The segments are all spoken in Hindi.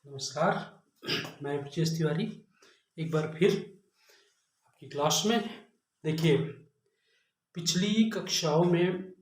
नमस्कार। मैं ब्रजेश तिवारी एक बार फिर आपकी क्लास में। देखिए, पिछली कक्षाओं में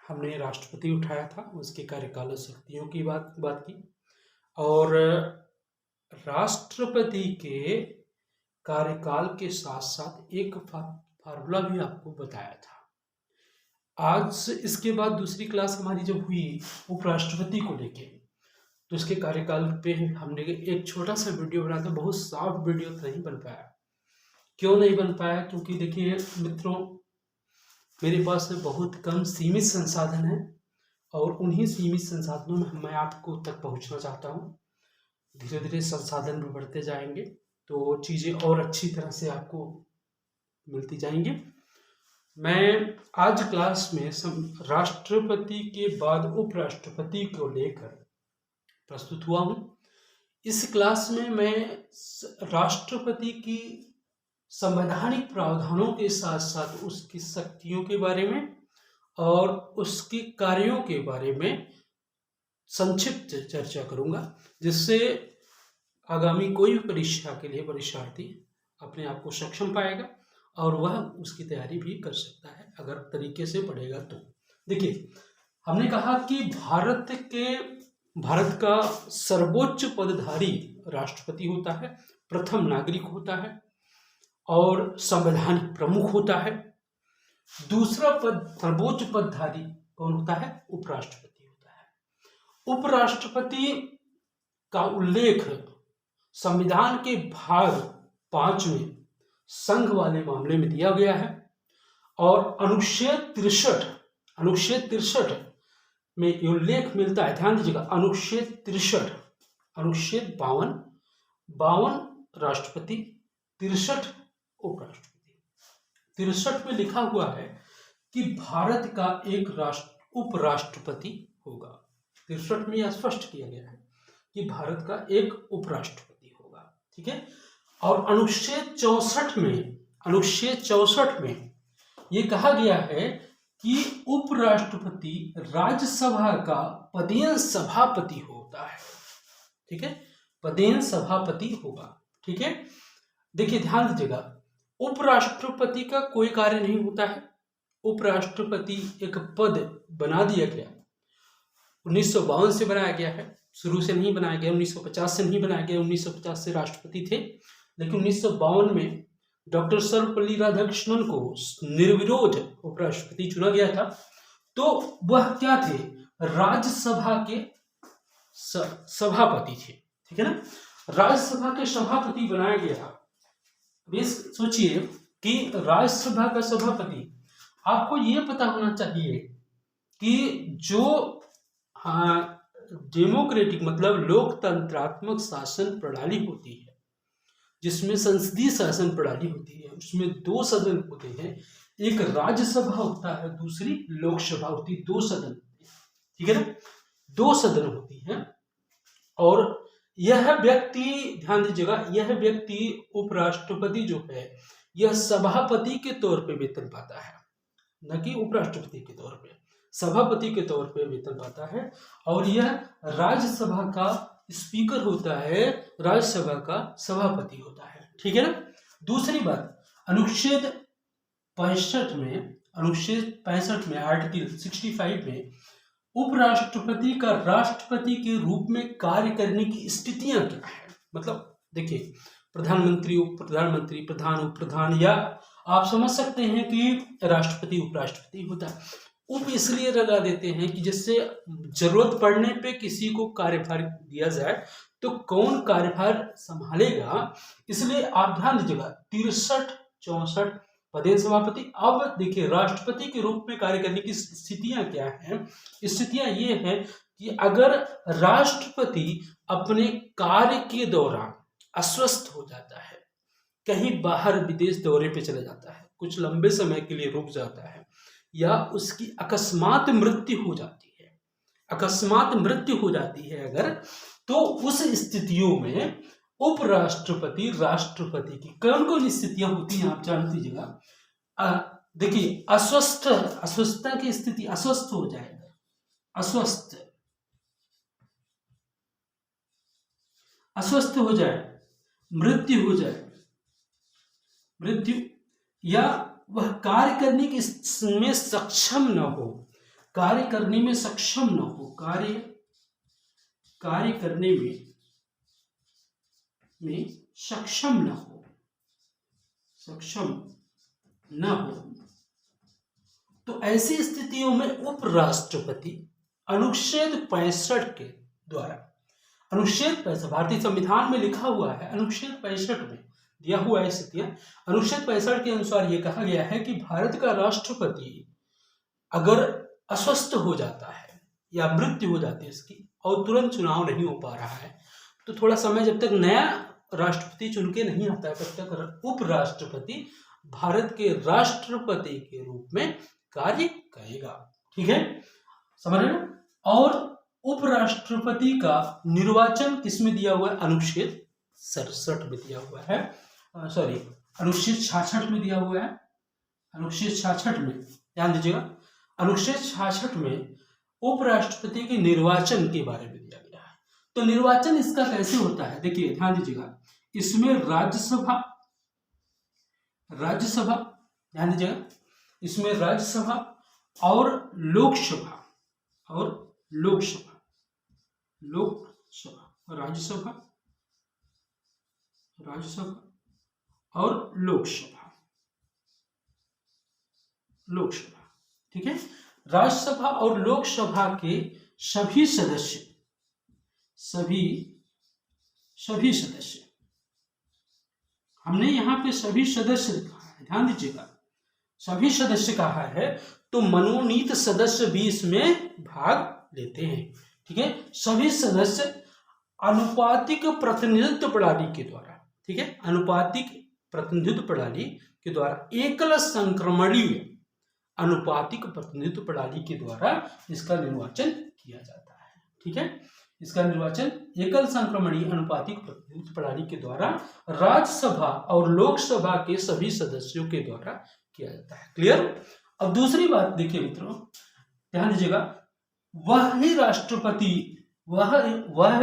हमने राष्ट्रपति उठाया था, उसके कार्यकाल और शक्तियों की बात की और राष्ट्रपति के कार्यकाल के साथ साथ एक फार्मूला भी आपको बताया था। आज इसके बाद दूसरी क्लास हमारी जब हुई उपराष्ट्रपति को लेके, तो इसके कार्यकाल पे हमने एक छोटा सा वीडियो बनाया था। बहुत सॉफ्ट वीडियो नहीं बन पाया। क्यों नहीं बन पाया? क्योंकि देखिए मित्रों, मेरे पास बहुत कम सीमित संसाधन है और उन्हीं सीमित संसाधनों में मैं आपको तक पहुंचना चाहता हूं। धीरे धीरे संसाधन भी बढ़ते जाएंगे तो चीज़ें और अच्छी तरह से आपको मिलती जाएंगी। मैं आज क्लास में राष्ट्रपति के बाद उपराष्ट्रपति को लेकर प्रस्तुत हुआ हूं। इस क्लास में मैं राष्ट्रपति की संवैधानिक प्रावधानों के साथ साथ उसकी शक्तियों के बारे में और उसके कार्यों के बारे में संक्षिप्त चर्चा करूंगा, जिससे आगामी कोई भी परीक्षा के लिए परीक्षार्थी अपने आप को सक्षम पाएगा और वह उसकी तैयारी भी कर सकता है अगर तरीके से पढ़ेगा तो। देखिए, हमने कहा कि भारत का सर्वोच्च पदधारी राष्ट्रपति होता है, प्रथम नागरिक होता है और संवैधानिक प्रमुख होता है। दूसरा सर्वोच्च पदधारी कौन होता है? उपराष्ट्रपति होता है। उपराष्ट्रपति का उल्लेख संविधान के भाग 5 में संघ वाले मामले में दिया गया है और अनुच्छेद 63 में ये उल्लेख मिलता है। ध्यान दीजिएगा, अनुच्छेद 63, अनुच्छेद 52 राष्ट्रपति, 63 उपराष्ट्रपति। 63 में लिखा हुआ है कि भारत का एक उपराष्ट्रपति होगा। 63 में यह स्पष्ट किया गया है कि भारत का एक उपराष्ट्रपति होगा। ठीक है। और अनुच्छेद 64 में ये कहा गया है कि उपराष्ट्रपति राज्यसभा का पदेन सभापति होता है। ठीक है, पदेन सभापति होगा। ठीक है। देखिए, ध्यान दीजिएगा, उपराष्ट्रपति का कोई कार्य नहीं होता है। उपराष्ट्रपति एक पद बना दिया गया, 1952 से बनाया गया है, शुरू से नहीं बनाया गया। 1950 से नहीं बनाया गया। 1950 से राष्ट्रपति थे, लेकिन 1952 में डॉक्टर सर्वपल्ली राधाकृष्णन को निर्विरोध उपराष्ट्रपति चुना गया था। तो वह क्या थे? राज्यसभा के सभापति थे। ठीक है ना, राज्यसभा के सभापति बनाया गया। सोचिए कि राज्यसभा का सभापति, आपको यह पता होना चाहिए कि जो डेमोक्रेटिक मतलब लोकतंत्रात्मक शासन प्रणाली होती है, जिसमें संसदीय शासन प्रणाली होती है, उसमें 2 सदन होते हैं। एक राज्यसभा होता है, दूसरी लोकसभा होती है। 2 सदन होते हैं। ठीक है ना, 2 सदन होती हैं। और यह व्यक्ति, ध्यान दीजिएगा, यह व्यक्ति उपराष्ट्रपति जो है, यह सभापति के तौर पे वेतन पाता है, न कि उपराष्ट्रपति के तौर पे। सभापति के तौर पे वेतन पाता है और यह राज्यसभा का स्पीकर होता है, राज्यसभा का सभापति होता है। ठीक है ना। दूसरी बात, अनुच्छेद 65 में आर्टिकल 65 में उपराष्ट्रपति का राष्ट्रपति के रूप में कार्य करने की स्थितियां क्या है? मतलब देखिए, प्रधानमंत्री, उप प्रधानमंत्री, प्रधान, उप प्रधान, या आप समझ सकते हैं कि राष्ट्रपति उपराष्ट्रपति होता है। उप इसलिए लगा देते हैं कि जिससे जरूरत पड़ने पे किसी को कार्यभार दिया जाए तो कौन कार्यभार संभालेगा, इसलिए आप ध्यान दीजिएगा। 63-64 पदेन सभापति। अब देखिए, राष्ट्रपति के रूप में कार्य करने की स्थितियां क्या हैं? स्थितियां ये हैं कि अगर राष्ट्रपति अपने कार्य के दौरान अस्वस्थ हो जाता है, कहीं बाहर विदेश दौरे पे चला जाता है, कुछ लंबे समय के लिए रुक जाता है, या उसकी अकस्मात मृत्यु हो जाती है, अगर, तो उस स्थितियों में उपराष्ट्रपति राष्ट्रपति की कौन कौन स्थितियां होती हैं आप जान लीजिएगा। देखिए, अस्वस्थता की स्थिति, अस्वस्थ हो जाएगा, अस्वस्थ अस्वस्थ हो जाए, मृत्यु हो जाए, मृत्यु, या वह कार्य करने की में सक्षम न हो, कार्य करने में सक्षम न हो, कार्य करने में सक्षम न हो, सक्षम न हो, तो ऐसी स्थितियों में उपराष्ट्रपति अनुच्छेद 65 के द्वारा, अनुच्छेद 65 भारतीय संविधान में लिखा हुआ है, अनुच्छेद 65 में दिया हुआ है स्थितियां, अनुच्छेद 65 के अनुसार यह कहा गया है कि भारत का राष्ट्रपति अगर अस्वस्थ हो जाता है या मृत्यु हो जाती है इसकी और तुरंत चुनाव नहीं हो पा रहा है, तो थोड़ा समय जब तक नया राष्ट्रपति चुन के नहीं आता है तब तक उपराष्ट्रपति भारत के राष्ट्रपति के रूप में कार्य करेगा। ठीक है, समझ रहे हो? और उपराष्ट्रपति का निर्वाचन किसमें दिया हुआ है? अनुच्छेद 67 में दिया हुआ है, सॉरी अनुच्छेद 66 में दिया हुआ है, अनुच्छेद 66 में ध्यान दीजिएगा, अनुच्छेद 66 में उपराष्ट्रपति के निर्वाचन के बारे में दिया गया है। तो निर्वाचन इसका कैसे होता है, देखिए ध्यान दीजिएगा, इसमें राज्यसभा ध्यान दीजिएगा, इसमें राज्यसभा और लोकसभा राज्यसभा और लोकसभा, ठीक है। राज्यसभा और लोकसभा के सभी सदस्य हमने यहाँ पे सभी सदस्य लिखा है, ध्यान दीजिएगा, सभी सदस्य कहा है, तो मनोनीत सदस्य भी इसमें भाग लेते हैं। ठीक है, सभी सदस्य अनुपातिक प्रतिनिधित्व प्रणाली के द्वारा, ठीक है, अनुपातिक प्रतिनिधित्व प्रणाली के द्वारा एकल संक्रमणीय अनुपातिक प्रतिनिधित्व प्रणाली के द्वारा इसका निर्वाचन किया जाता है। ठीक है, इसका निर्वाचन एकल संक्रमणीय अनुपातिक प्रतिनिधित्व प्रणाली के द्वारा राज्यसभा और लोकसभा के सभी सदस्यों के द्वारा किया जाता है। क्लियर? अब दूसरी बात देखिए मित्रों, ध्यान दीजिएगा, वह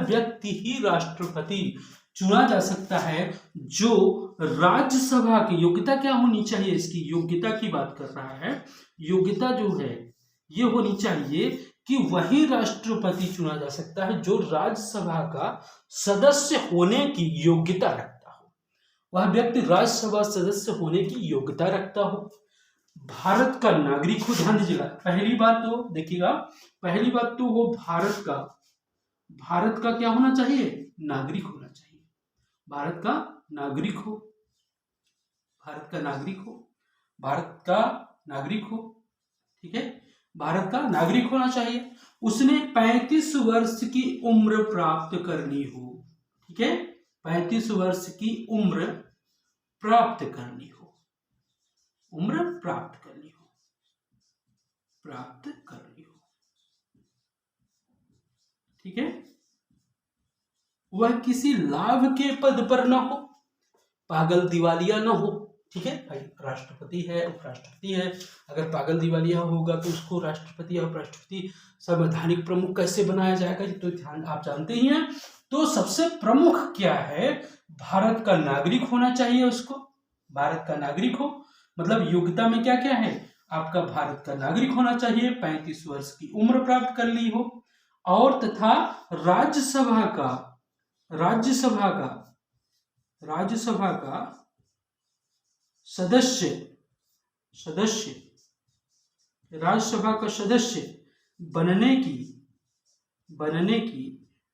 व्यक्ति ही राष्ट्रपति चुना जा सकता है जो राज्यसभा की योग्यता क्या होनी चाहिए, इसकी योग्यता की बात कर रहा है, योग्यता जो है ये होनी चाहिए कि वही राष्ट्रपति चुना जा सकता है जो राज्यसभा का सदस्य होने की योग्यता रखता हो, वह व्यक्ति राज्यसभा सदस्य होने की योग्यता रखता हो, भारत का नागरिक हो। ध्यान दीजिएगा, पहली बात तो देखिएगा, पहली बात तो वो भारत का क्या होना चाहिए, नागरिक होना चाहिए, भारत का नागरिक हो, ठीक है, भारत का नागरिक होना चाहिए, उसने 35 वर्ष की उम्र प्राप्त करनी हो, ठीक है, 35 वर्ष की उम्र प्राप्त करनी हो, ठीक है, वह किसी लाभ के पद पर न हो, पागल दिवालिया न हो। ठीक है भाई, राष्ट्रपति है, उपराष्ट्रपति है, अगर पागल दिवालिया होगा तो उसको राष्ट्रपति या उपराष्ट्रपति संवैधानिक प्रमुख कैसे बनाया जाएगा, तो ध्यान आप जानते ही हैं। तो सबसे प्रमुख क्या है, भारत का नागरिक होना चाहिए, उसको भारत का नागरिक हो, मतलब योग्यता में क्या क्या है, आपका भारत का नागरिक होना चाहिए, 35 वर्ष की उम्र प्राप्त कर ली हो, और तथा राज्यसभा का सदस्य बनने की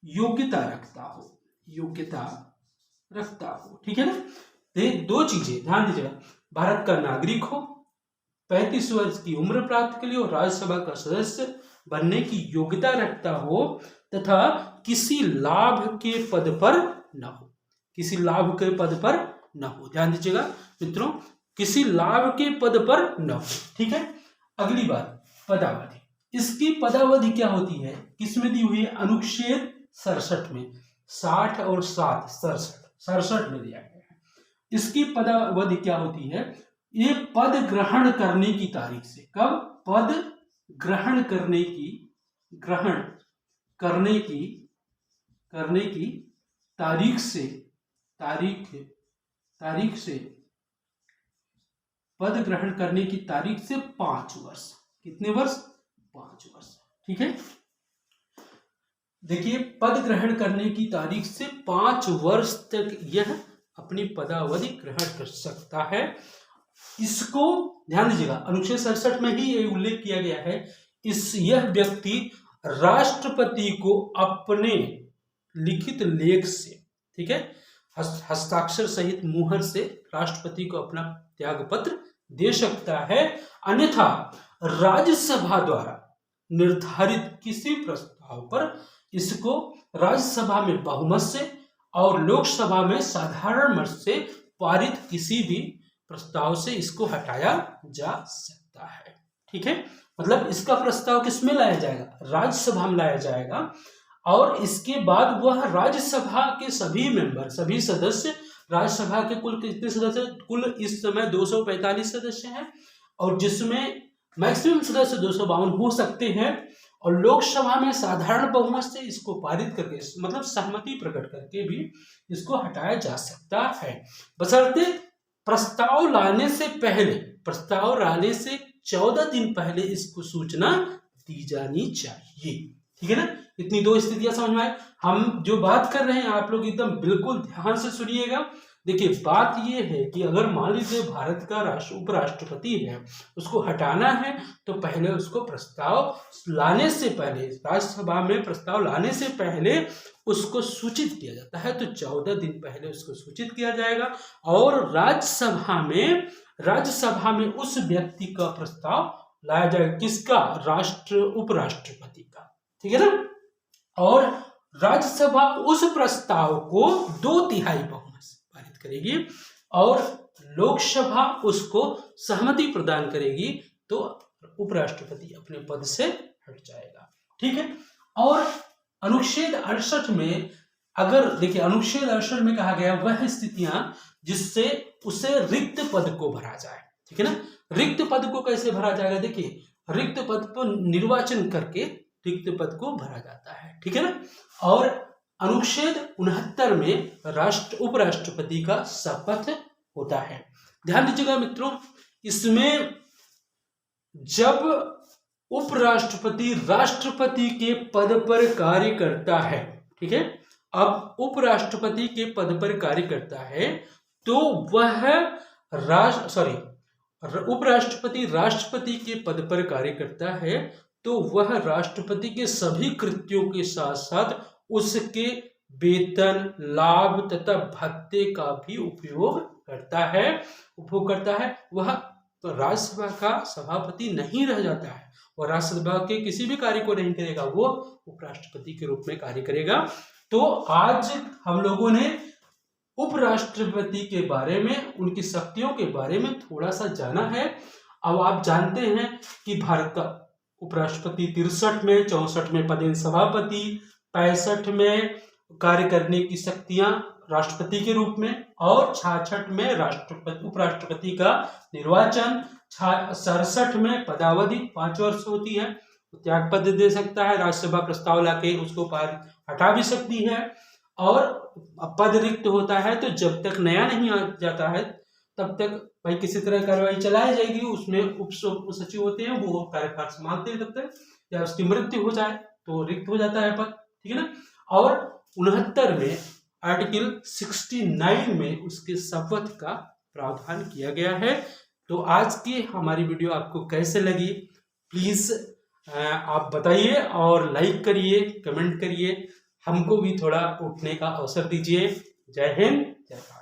योग्यता रखता हो, ठीक है ना। दो चीजें ध्यान दीजिएगा, भारत का नागरिक हो, 35 वर्ष की उम्र प्राप्त के लिए और राज्यसभा का सदस्य बनने की योग्यता रखता हो, तथा किसी लाभ के पद पर न हो, ध्यान दीजिएगा मित्रों, किसी लाभ के पद पर न हो। ठीक है, अगली बात पदावधि, इसकी पदावधि क्या होती है, किसमें दी हुई है, अनुच्छेद 67 में, 60 और 7 67 में दिया गया है। इसकी पदावधि क्या होती है, ये पद ग्रहण करने की तारीख से, कब, पद ग्रहण करने की तारीख से पद ग्रहण करने की तारीख से 5 वर्ष। कितने वर्ष? 5 वर्ष। ठीक है, देखिए पद ग्रहण करने की तारीख से 5 वर्ष तक यह अपनी पदावधि ग्रहण कर सकता है। इसको ध्यान दीजिएगा, अनुच्छेद 67 में ही ये उल्लेख किया गया है। यह व्यक्ति राष्ट्रपति को अपने लिखित लेख से, ठीक है, हस्ताक्षर सहित मुहर से राष्ट्रपति को अपना त्याग पत्र दे सकता है। अन्यथा राज्यसभा द्वारा निर्धारित किसी प्रस्ताव पर इसको राज्यसभा में बहुमत से और लोकसभा में साधारण मत से पारित किसी भी प्रस्ताव से इसको हटाया जा सकता है। ठीक है, मतलब इसका प्रस्ताव किसमें लाया जाएगा? राज्यसभा में लाया जाएगा, और इसके बाद वह राज्यसभा के सभी मेंबर, सभी सदस्य, राज्यसभा के कुल कितने सदस्य? कुल इस समय 245 सदस्य हैं, और जिसमें मैक्सिमम सदस्य 252 हो सकते हैं, और लोकसभा में साधारण बहुमत से इसको पारित करके, मतलब सहमति प्रकट करके भी इसको हटाया जा सकता है, बशर्ते प्रस्ताव लाने से 14 दिन पहले इसको सूचना दी जानी चाहिए। ठीक है ना, इतनी 2 स्थितियां समझ में आए। हम जो बात कर रहे हैं आप लोग एकदम बिल्कुल ध्यान से सुनिएगा। देखिए बात ये है कि अगर मान लीजिए भारत का उपराष्ट्रपति है, उसको हटाना है, तो पहले उसको प्रस्ताव लाने से पहले, राज्यसभा में प्रस्ताव लाने से पहले उसको सूचित किया जाता है। तो 14 दिन पहले उसको सूचित किया जाएगा, और राज्यसभा में उस व्यक्ति का प्रस्ताव लाया जाएगा। किसका? उपराष्ट्रपति का। ठीक है ना, और राज्यसभा उस प्रस्ताव को 2/3 बहुमत से पारित करेगी, और लोकसभा उसको सहमति प्रदान करेगी, तो उपराष्ट्रपति अपने पद से हट जाएगा। ठीक है, और अनुच्छेद 68 में, अगर देखिए अनुच्छेद 68 में कहा गया वह स्थितियां जिससे उसे रिक्त पद को भरा जाए। ठीक है ना, रिक्त पद को कैसे भरा जाएगा? देखिए रिक्त पद पर निर्वाचन करके रिक्त पद को भरा जाता है। ठीक है ना, और अनुच्छेद 69 में उपराष्ट्रपति का शपथ होता है। ध्यान दीजिएगा मित्रों, इसमें जब उपराष्ट्रपति राष्ट्रपति के पद पर कार्य करता है, ठीक है, अब उपराष्ट्रपति के पद पर कार्य करता है, तो वह उपराष्ट्रपति राष्ट्रपति के पद पर कार्य करता है, तो वह राष्ट्रपति के सभी कृत्यों के साथ साथ उसके वेतन, लाभ तथा भत्ते का भी उपभोग करता है। वह राज्यसभा का सभापति नहीं रह जाता है, वह राज्यसभा के किसी भी कार्य को नहीं करेगा, वो उपराष्ट्रपति के रूप में कार्य करेगा। तो आज हम लोगों ने उपराष्ट्रपति के बारे में, उनकी शक्तियों के बारे में थोड़ा सा जाना है। अब आप जानते हैं कि भारत का उपराष्ट्रपति 63 में, 64 में पदेन सभापति, 65 में कार्य करने की शक्तियां राष्ट्रपति के रूप में, और 66 में उपराष्ट्रपति का निर्वाचन, 67 में पदावधि 5 वर्ष होती है, त्याग पत्र दे सकता है, राज्यसभा प्रस्ताव लाके उसको हटा भी सकती है, और पद रिक्त होता है तो जब तक नया नहीं आ जाता है तब तक भाई किसी तरह कार्रवाई चलाई जाएगी। उसमें उप सचिव होते हैं, वो कार्यभार संभालते हैं तब तक, या उसकी मृत्यु हो जाए तो रिक्त हो जाता है पद। ठीक है ना, और 69 में आर्टिकल 69 में उसके शपथ का प्रावधान किया गया है। तो आज की हमारी वीडियो आपको कैसे लगी, प्लीज आप बताइए, और लाइक करिए, कमेंट करिए, हमको भी थोड़ा उठने का अवसर दीजिए। जय हिंद, जय भारत।